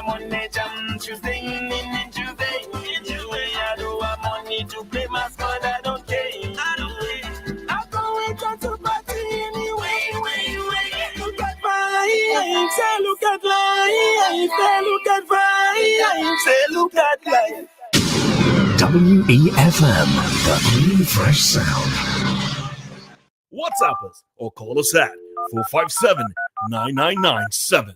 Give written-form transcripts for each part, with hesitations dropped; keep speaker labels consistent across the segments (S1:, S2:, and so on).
S1: money jam Tuesday in Juve. I don't have money to play mascot, I don't care. I'm going to party anyway. Look at life, say look at life, say look at life, say look at life.
S2: WEFM, the new fresh sound.
S3: WhatsApp us or call us at 457-9997.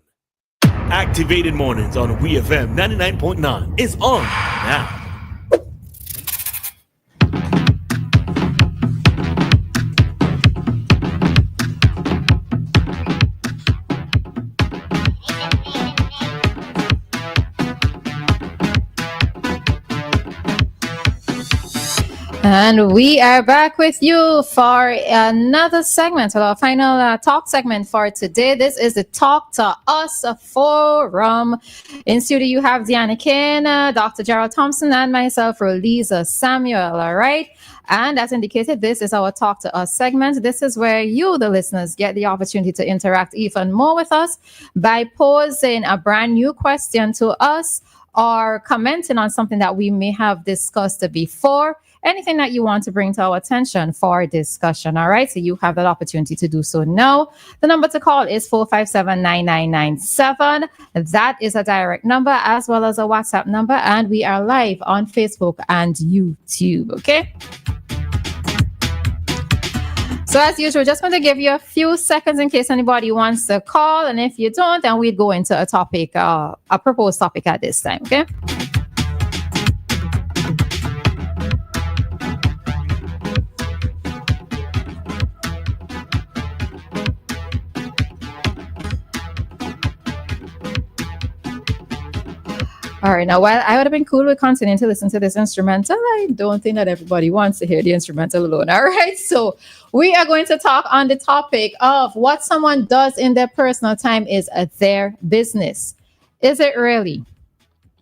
S3: Activated Mornings on WEFM 99.9 is on now.
S4: And we are back with you for another segment, our final talk segment for today. This is the Talk to Us Forum. In studio, you have Dianna, Cain, Dr. Gerald Thompson, and myself, Roleza Samuel. All right. And as indicated, this is our Talk to Us segment. This is where you, the listeners, get the opportunity to interact even more with us by posing a brand new question to us or commenting on something that we may have discussed before. Anything that you want to bring to our attention for discussion. All right. So you have that opportunity to do so now. The number to call is 457-9997. That is a direct number as well as a WhatsApp number. And we are live on Facebook and YouTube. Okay. So as usual, just want to give you a few seconds in case anybody wants to call. And if you don't, then we'd go into a topic, a proposed topic at this time. Okay. All right. Now, while I would have been cool with continuing to listen to this instrumental, I don't think that everybody wants to hear the instrumental alone. All right. So we are going to talk on the topic of what someone does in their personal time is their business. Is it really?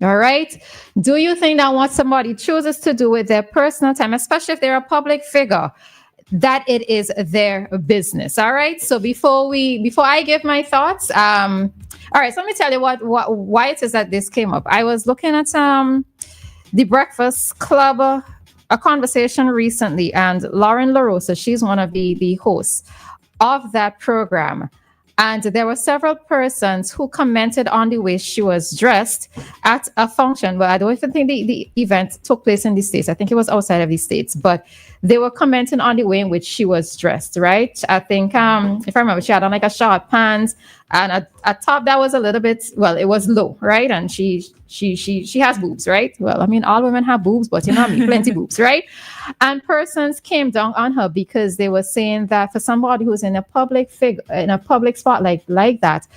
S4: All right. Do you think that what somebody chooses to do with their personal time, especially if they're a public figure, that it is their business? All right. So before I give my thoughts, all right, so let me tell you why it is that this came up. I was looking at the Breakfast Club, a conversation recently, and Lauren LaRosa, she's one of the hosts of that program. And there were several persons who commented on the way she was dressed at a function. Well, I don't even think the event took place in the States. I think it was outside of the States, but they were commenting on the way in which she was dressed, right? I think, if I remember, she had on like a short pants and a top that was a little bit, well, it was low, right? And she has boobs, right? Well, I mean, all women have boobs, but you know what I mean, plenty boobs, right? And persons came down on her because they were saying that for somebody who's in a public figure, in a public spotlight like that,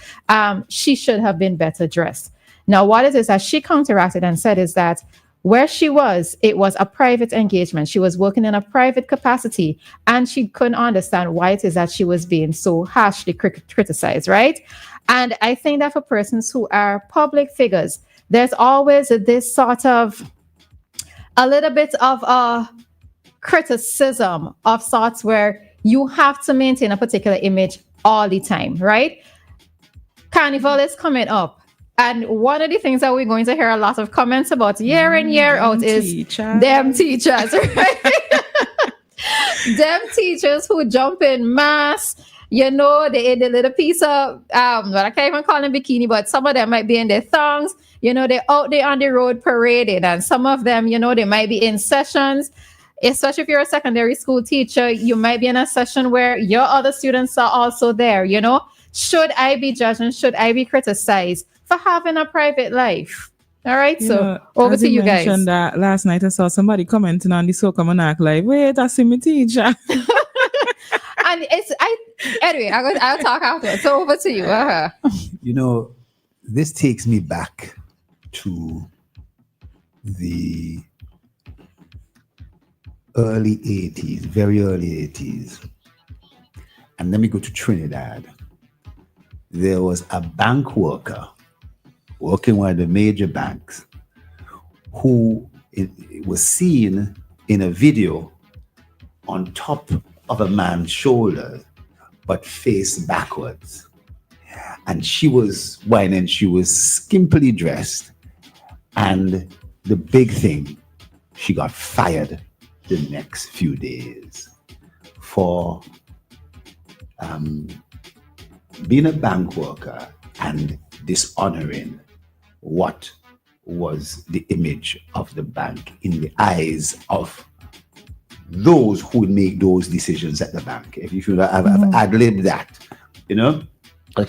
S4: she should have been better dressed. Now, what it is that she counteracted and said is that where she was, it was a private engagement. She was working in a private capacity, and she couldn't understand why it is that she was being so harshly criticized, right? And I think that for persons who are public figures, there's always this sort of a little bit of a criticism of sorts where you have to maintain a particular image all the time, right? Carnival is coming up. And one of the things that we're going to hear a lot of comments about year in, year out is them teachers, right? Them teachers who jump in mass, you know, they in the little piece of, well, I can't even call them bikini, but some of them might be in their thongs, you know, they're out there on the road parading. And some of them, you know, they might be in sessions, especially if you're a secondary school teacher, you might be in a session where your other students are also there, you know. Should I be judged and should I be criticized for having a private life? All right, so over to you guys.
S5: That last night I saw somebody commenting on the So Come and Act like, wait, I see my teacher.
S4: And anyway, I'll talk after. So over to you.
S6: You know, this takes me back to the early 80s, very early 80s. And let me go to Trinidad. There was a bank worker working one of the major banks who was seen in a video on top of a man's shoulder, but face backwards. And she was whining, she was skimpily dressed. And the big thing, she got fired the next few days for being a bank worker and dishonoring what was the image of the bank in the eyes of those who would make those decisions at the bank. If you should have ad-libbed that,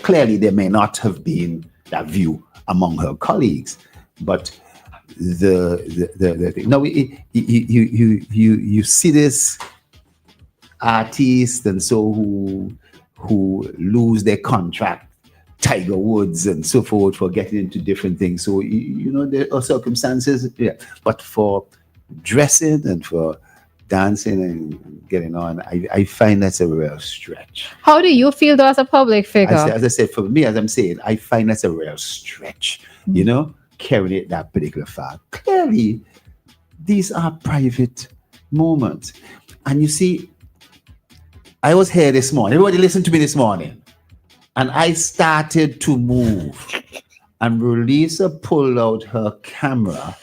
S6: clearly there may not have been that view among her colleagues, but the thing. Now you see this artists and so who lose their contract, Tiger Woods and so forth, for getting into different things. So there are circumstances, but for dressing and for dancing and getting on, I find that's a real stretch.
S4: How do you feel though as a public figure?
S6: As I said, for me, as I'm saying, I find that's a real stretch, carrying it that particular far. Clearly, these are private moments. And you see, I was here this morning. Everybody listen to me this morning. And I started to move. And Roleza pulled out her camera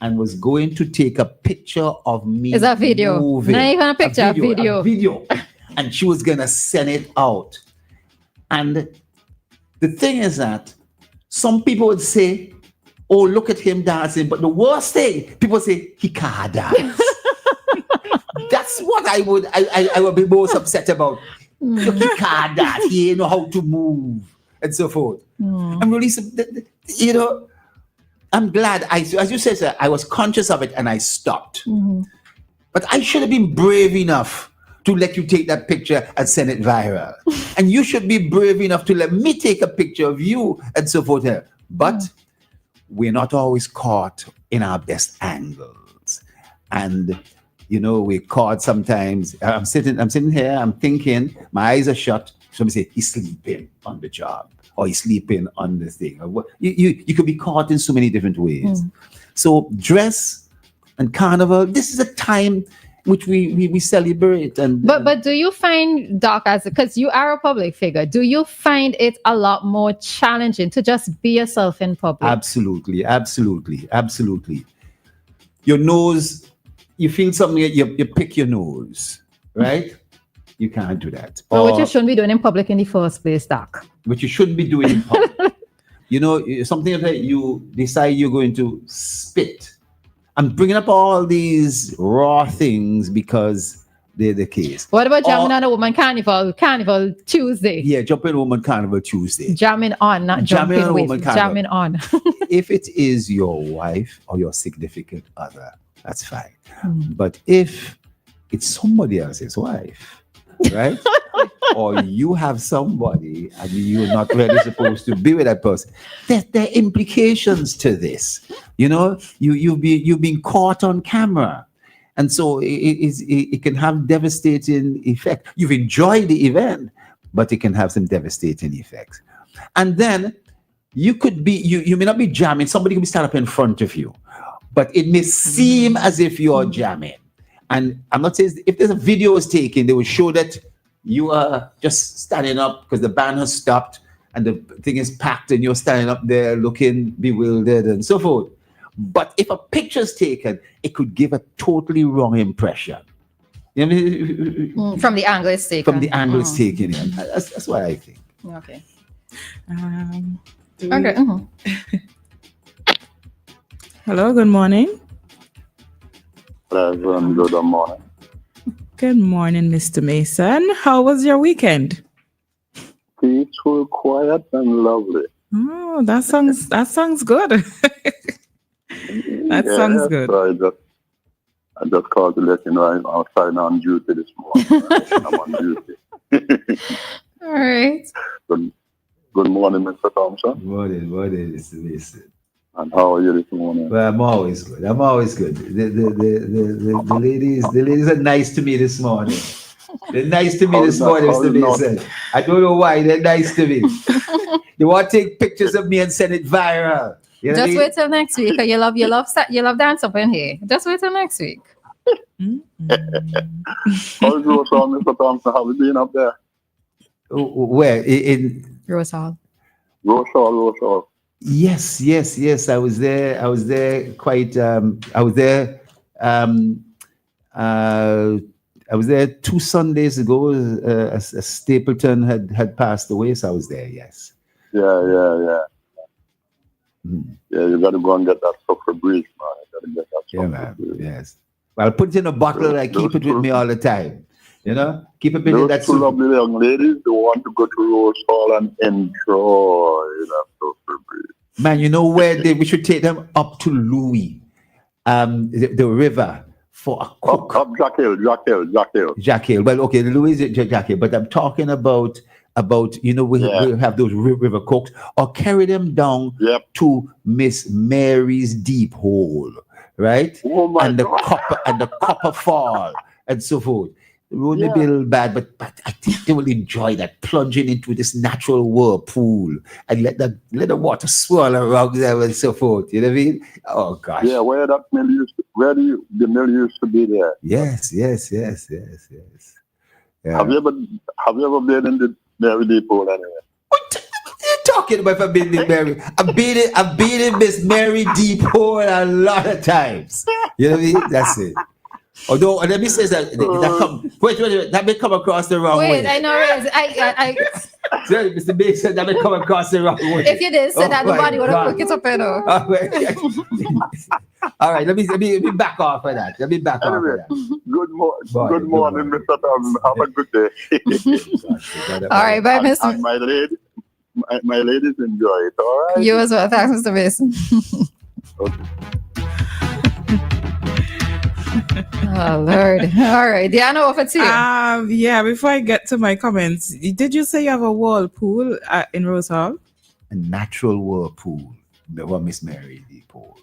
S6: and was going to take a picture of me.
S4: It's a video.
S6: Moving.
S4: Not even a picture, a video.
S6: A video. And she was going to send it out. And the thing is that some people would say, oh, look at him dancing. But the worst thing, people say, he can't dance. That's what I would be most upset about. Look, he can't dance. He ain't know how to move and so forth. I'm really, I'm glad, as you said, sir, I was conscious of it and I stopped. But I should have been brave enough to let you take that picture and send it viral. And you should be brave enough to let me take a picture of you and so forth. But we're not always caught in our best angles. And we're caught sometimes. I'm sitting here, I'm thinking, my eyes are shut. Somebody say, he's sleeping on the job, or he's sleeping on the thing. You could be caught in so many different ways. So dress and carnival, this is a time which we celebrate.
S4: But do you find, Doc, because you are a public figure, do you find it a lot more challenging to just be yourself in public?
S6: Absolutely. Your nose, you feel something, you pick your nose, right? You can't do that.
S4: But what you shouldn't be doing in public in the first place, Doc.
S6: What you shouldn't be doing in public. Something that you decide you're going to spit. I'm bringing up all these raw things because they're the case.
S4: What about jamming on a woman carnival Tuesday?
S6: Yeah, jumping woman carnival Tuesday.
S4: Jamming on, not
S6: Jamming
S4: jumping
S6: on
S4: with.
S6: woman carnival.
S4: Jamming on.
S6: If it is your wife or your significant other, that's fine. But if it's somebody else's wife, right? Or you have somebody and you're not really supposed to be with that person, there are implications to this. You've been caught on camera. And so it can have devastating effect. You've enjoyed the event, but it can have some devastating effects. And then you may not be jamming. Somebody can be stand up in front of you, but it may seem as if you're jamming. And I'm not saying if there's a video is taken, they will show that you are just standing up because the band has stopped and the thing is packed and you're standing up there looking bewildered and so forth. But if a picture is taken, it could give a totally wrong impression.
S4: From the angle it's taken.
S6: From the angle it's taken. Yeah. That's what I think.
S4: Okay.
S5: Okay. Hello, good morning.
S7: Good morning.
S5: Good morning, Mr. Mason. How was your weekend?
S7: Peaceful, quiet, and lovely.
S5: Oh, that sounds good. Sounds good.
S7: So I just called to let you know I'm outside on duty this morning. I'm on duty.
S4: All right.
S7: Good morning, Mr. Thompson.
S6: Good morning, Mr. Mason.
S7: And how are you this morning?
S6: Well, I'm always good. The ladies are nice to me this morning. They're nice to me this morning, Mr. Mason. I don't know why they're nice to me. They want to take pictures of me and send it viral.
S4: Just wait till next week. You love dance up in here. Just wait till next week.
S7: How's your son, Mr. Thompson? Have you been up there?
S6: Where?
S4: Rose Hall.
S7: Rose.
S6: Yes. I was there. Um, uh, I was there 2 Sundays ago. A Stapleton had passed away, so I was there. Yes.
S7: Yeah. Yeah, you got to go and get that stuff for Breeze, man. You got to get that stuff.
S6: Yeah, man. Yes. Well, put it in a bottle and I keep it with me all the time. You know, keep it in
S7: those
S6: that
S7: two lovely young ladies, they want to go to Rose Hall and enjoy that stuff for Breeze.
S6: Man, you know where we should take them up to Louis, the river for a cook.
S7: Up Jack Hill.
S6: Jack Hill. Well, okay, Louis is Jack Hill, but I'm talking about we have those river cooks, or carry them down to Miss Mary's Deep Hole, right?
S7: Oh my
S6: and the copper fall and so forth. It would be a little bad, but I think they will enjoy that, plunging into this natural whirlpool and let the water swirl around them and so forth. You know what I mean? Oh gosh.
S7: Yeah, where the mill used to be there.
S6: Yes. Yeah.
S7: Have you ever been in the Mary Depot anyway?
S6: What are you talking about? If I've been in Mary, I've been in Miss Mary Depot a lot of times. You know what I mean? That's it. Although, let me say that that may come across the wrong way.
S4: Wait, I know. I
S6: Sorry, Mr. Mason, that may come across the wrong way.
S4: if you did say that, nobody would have looked it up, you know.
S6: All right, let me back off of that.
S7: Good morning, Mr. Tom. Have a good day.
S4: All right, bye, Mr.
S7: And my ladies enjoy it. All right.
S4: You as well. Thanks, Mr. Mason.
S7: Okay.
S4: Oh Lord! All right, Dianna, over to you.
S5: Yeah. Before I get to my comments, did you say you have a whirlpool in Rose Hall?
S6: A natural whirlpool. Miss Mary Depot.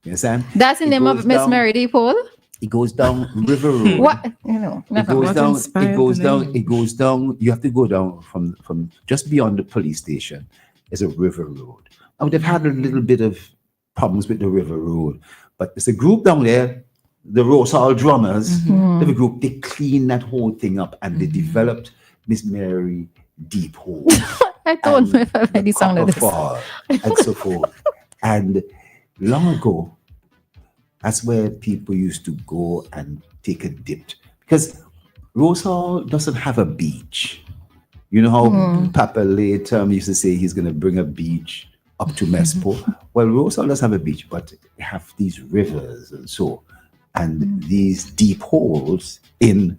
S6: You understand?
S4: That's the name of Miss Mary Depot.
S6: It goes down River Road.
S4: What? It
S6: goes down. You have to go down from just beyond the police station. There's a River Road. Now they've had a little bit of problems with the River Road, but there's a group down there. The Rose Hall drummers, the group, they cleaned that whole thing up and they developed Miss Mary Deep Hole.
S4: I don't know if I've any sound of this.
S6: And so forth. And long ago, that's where people used to go and take a dip. Because Rose Hall doesn't have a beach. You know how Papa later used to say he's going to bring a beach up to Mespo? Well, Rose Hall does have a beach, but they have these rivers and so. And these deep holes in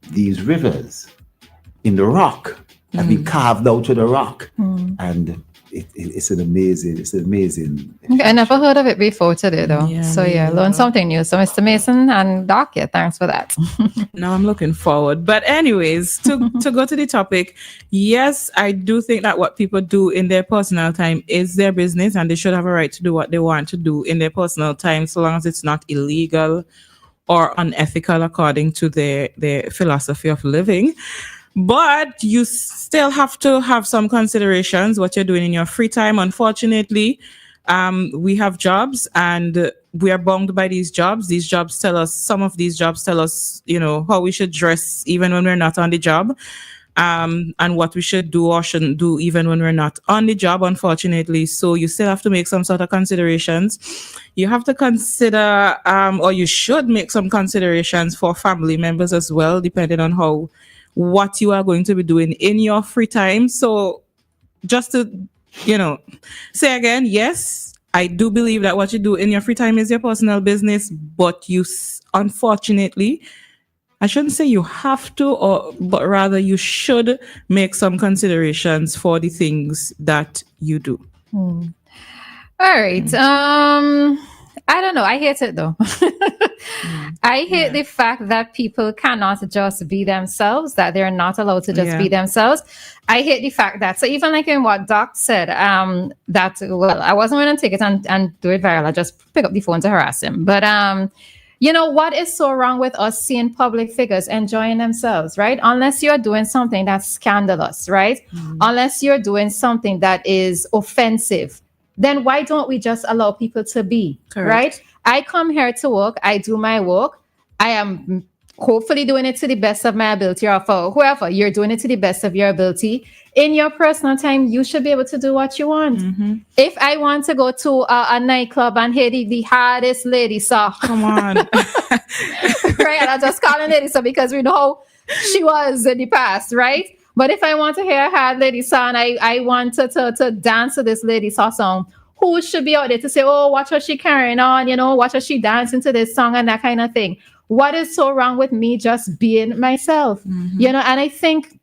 S6: these rivers, in the rock, have been carved out of the rock. And it's an amazing.
S4: I never heard of it before today, though. Learn something new. So, Mr. Mason and Doc, thanks for that.
S5: Now I'm looking forward. But anyways, to go to the topic, yes, I do think that what people do in their personal time is their business, and they should have a right to do what they want to do in their personal time, so long as it's not illegal or unethical according to their philosophy of living. But you still have to have some considerations, what you're doing in your free time. Unfortunately, we have jobs and we are bound by these jobs. Some of these jobs tell us, how we should dress even when we're not on the job, and what we should do or shouldn't do even when we're not on the job, unfortunately. So you still have to make some sort of considerations. You have to consider, or you should make some considerations for family members as well, depending on what you are going to be doing in your free time. So just to, say again, yes, I do believe that what you do in your free time is your personal business, but unfortunately, I shouldn't say you have to, but rather you should make some considerations for the things that you do.
S4: All right. I don't know. I hate it though. I hate the fact that people cannot just be themselves, that they're not allowed to just be themselves. I hate the fact that, so even like in what Doc said, that, well, I wasn't going to take it and do it viral. I just pick up the phone to harass him. But, what is so wrong with us seeing public figures enjoying themselves, right? Unless you're doing something that's scandalous, right? Unless you're doing something that is offensive, then why don't we just allow people to be, right? I come here to work. I do my work. I am hopefully doing it to the best of my ability, or for whoever, you're doing it to the best of your ability. In your personal time, you should be able to do what you want. If I want to go to a nightclub and hear the hardest lady song,
S5: Come on.
S4: right? And I just call her lady song because we know how she was in the past, right? But if I want to hear a hard lady song, I want to dance to this lady song. Who should be out there to say, oh, watch what she carrying on, watch what she dancing to this song and that kind of thing. What is so wrong with me just being myself? And I think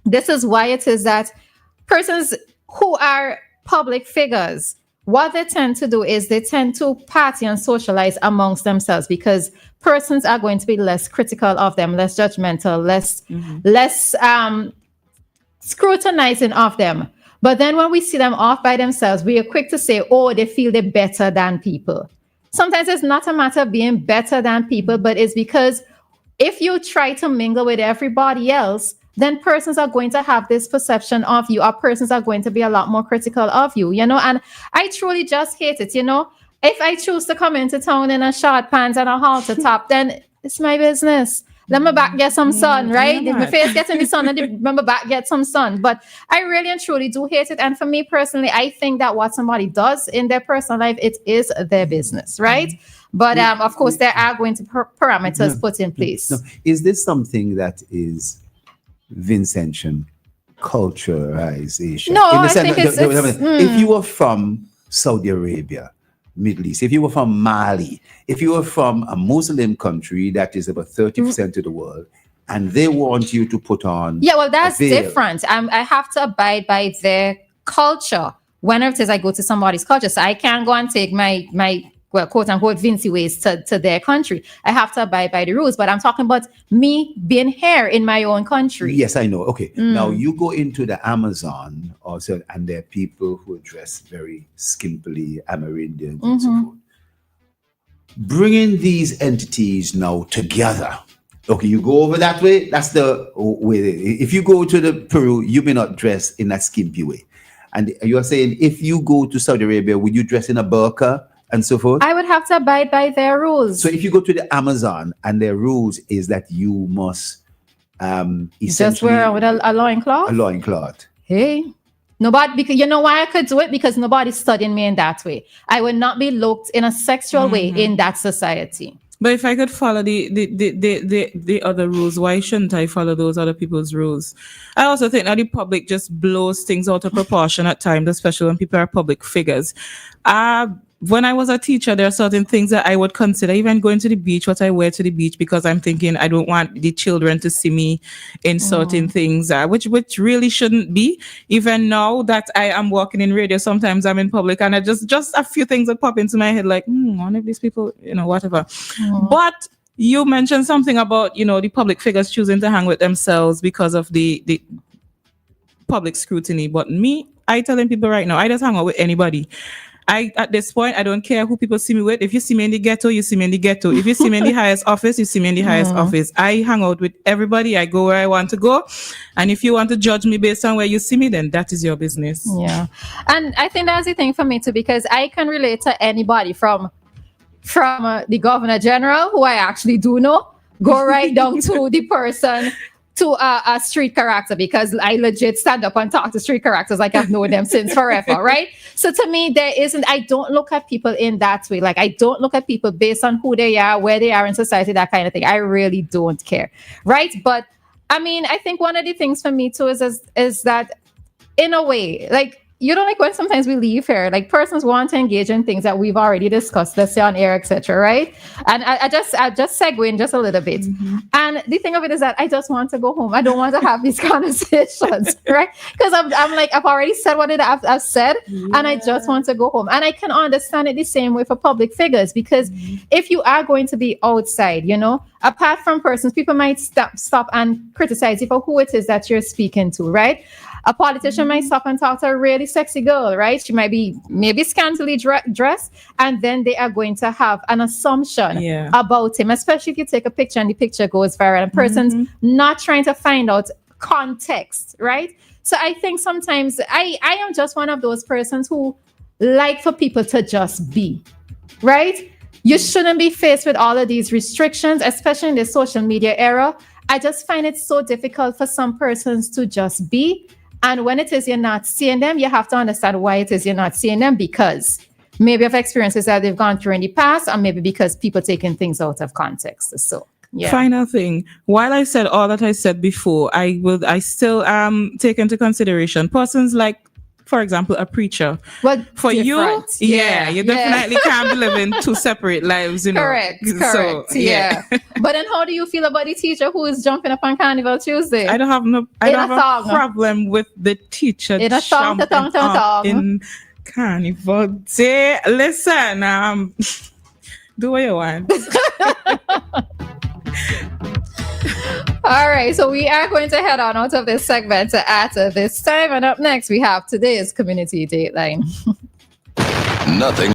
S4: this is why it is that persons who are public figures, what they tend to do is they tend to party and socialize amongst themselves, because persons are going to be less critical of them, less judgmental, less scrutinizing of them. But then when we see them off by themselves, we are quick to say, oh, they feel they're better than people. Sometimes it's not a matter of being better than people, but it's because if you try to mingle with everybody else, then persons are going to have this perception of you, or persons are going to be a lot more critical of you, and I truly just hate it, If I choose to come into town in a short pants and a halter top, then it's my business. Let my back get some sun, right? If my face gets in the sun, then my back get some sun. But I really and truly do hate it. And for me personally, I think that what somebody does in their personal life, it is their business, right? But of course, there are going to be parameters put in place.
S6: No. Is this something that is Vincentian culturalization?
S4: No, I think it's
S6: if you were from Saudi Arabia, Middle East, if you were from Mali, if you were from a Muslim country that is about 30% of the world, and they want you to put on
S4: that's different. I have to abide by their culture whenever it is I go to somebody's culture. So I can't go and take my quote unquote Vinci ways to their country. I have to abide by the rules. But I'm talking about me being here in my own country.
S6: Yes, I know. Okay. Now you go into the Amazon also, and there are people who dress very skimpily, Amerindians and so forth. Bringing these entities now together. Okay, you go over that way. That's the way. If you go to the Peru, you may not dress in that skimpy way. And you are saying, if you go to Saudi Arabia, would you dress in a burqa and so forth?
S4: I would have to abide by their rules.
S6: So if you go to the Amazon, and their rules is that you must essentially
S4: just wear with a loincloth?
S6: A loincloth.
S4: Hey. Nobody, because you know why I could do it? Because nobody's studying me in that way. I would not be looked in a sexual way in that society.
S5: But if I could follow the other rules, why shouldn't I follow those other people's rules? I also think that the public just blows things out of proportion at times, especially when people are public figures. When I was a teacher, there are certain things that I would consider, even going to the beach, what I wear to the beach, because I'm thinking I don't want the children to see me in certain things, which really shouldn't be. Even now that I am working in radio, sometimes I'm in public and I just a few things that pop into my head, like, one of these people, whatever. But you mentioned something about, the public figures choosing to hang with themselves because of the public scrutiny. But me, I telling people right now, I just hang out with anybody. At this point, I don't care who people see me with. If you see me in the ghetto, you see me in the ghetto. If you see me in the highest office, you see me in the highest office. I hang out with everybody. I go where I want to go. And if you want to judge me based on where you see me, then that is your business.
S4: Yeah. And I think that's the thing for me too, because I can relate to anybody from the governor general, who I actually do know, go right down to the person, to a street character, because I legit stand up and talk to street characters like I've known them since forever, right? So to me, I don't look at people in that way. Like, I don't look at people based on who they are, where they are in society, that kind of thing. I really don't care, right? But I mean, I think one of the things for me too is that, in a way, like, you know, like when sometimes we leave here, like persons want to engage in things that we've already discussed, let's say on air, etc., right? And I just segue in just a little bit. And the thing of it is that I just want to go home. I don't want to have these conversations, right? Because I'm like, I've already said what I've said, and I just want to go home. And I can understand it the same way for public figures, because if you are going to be outside, apart from persons, people might stop and criticize you for who it is that you're speaking to, right? A politician might stop and talk to a really sexy girl, right? She might be maybe scantily dressed, and then they are going to have an assumption about him, especially if you take a picture and the picture goes viral and person's not trying to find out context, right? So I think sometimes I am just one of those persons who like for people to just be, right? you shouldn't be faced with all of these restrictions, especially in the social media era. I just find it so difficult for some persons to just be. And when it is you're not seeing them, you have to understand why it is you're not seeing them, because maybe of experiences that they've gone through in the past, or maybe because people taking things out of context. So, yeah.
S5: Final thing. While I said all that I said before, I still take into consideration persons like, for example, a preacher.
S4: Well,
S5: for you,
S4: yeah,
S5: you definitely can't be living two separate lives, you know.
S4: Correct.
S5: So,
S4: yeah. But then how do you feel about the teacher who is jumping up on Carnival Tuesday?
S5: I don't have a problem with the teacher jumping up in Carnival Day. Listen, do what you want.
S4: All right, so we are going to head on out of this segment at this time. And up next, we have today's Community Dateline.
S2: Nothing